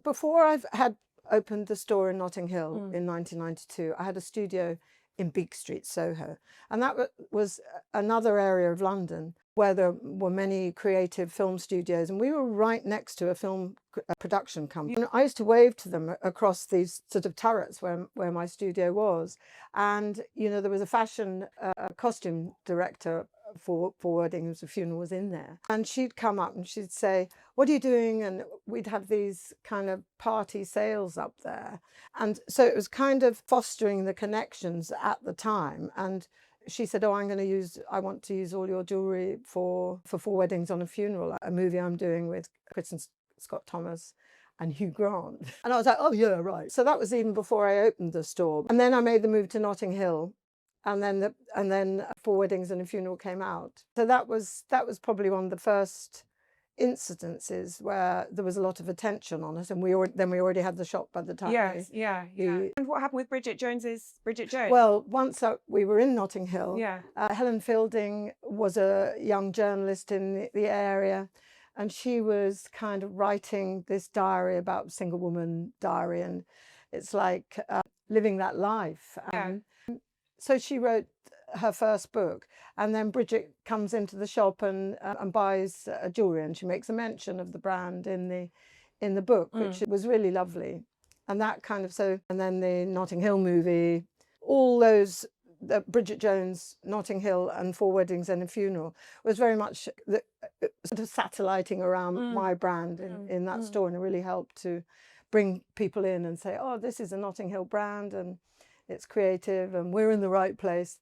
Before I've had opened the store in Notting Hill in 1992, I had a studio in Beak Street, Soho. And that was another area of London where there were many creative film studios. And we were right next to a film production company. And I used to wave to them across these sort of turrets where my studio was. And, you know, there was a fashion costume director for weddings, a funeral was in there. And she'd come up and she'd say, what are you doing? And we'd have these kind of party sales up there. And so it was kind of fostering the connections at the time. And she said, oh, I want to use all your jewelry for 4 Weddings on a Funeral, a movie I'm doing with Kristen Scott Thomas and Hugh Grant. And I was like, oh yeah, right. So that was even before I opened the store. And then I made the move to Notting Hill. And then 4 Weddings and a Funeral came out. So that was probably one of the first incidences where there was a lot of attention on it, and we already had the shop by the time. Yes, yeah. And what happened with Bridget Jones? Well, once we were in Notting Hill, Helen Fielding was a young journalist in the area, and she was kind of writing this diary about single woman diary, and it's like living that life. So she wrote her first book, and then Bridget comes into the shop and buys jewelry, and she makes a mention of the brand in the book, which was really lovely. And that kind of and then the Notting Hill movie, all those, the Bridget Jones, Notting Hill, and 4 Weddings and a Funeral was very much sort of satelliting around my brand in that store, and it really helped to bring people in and say, oh, this is a Notting Hill brand, and it's creative, and we're in the right place.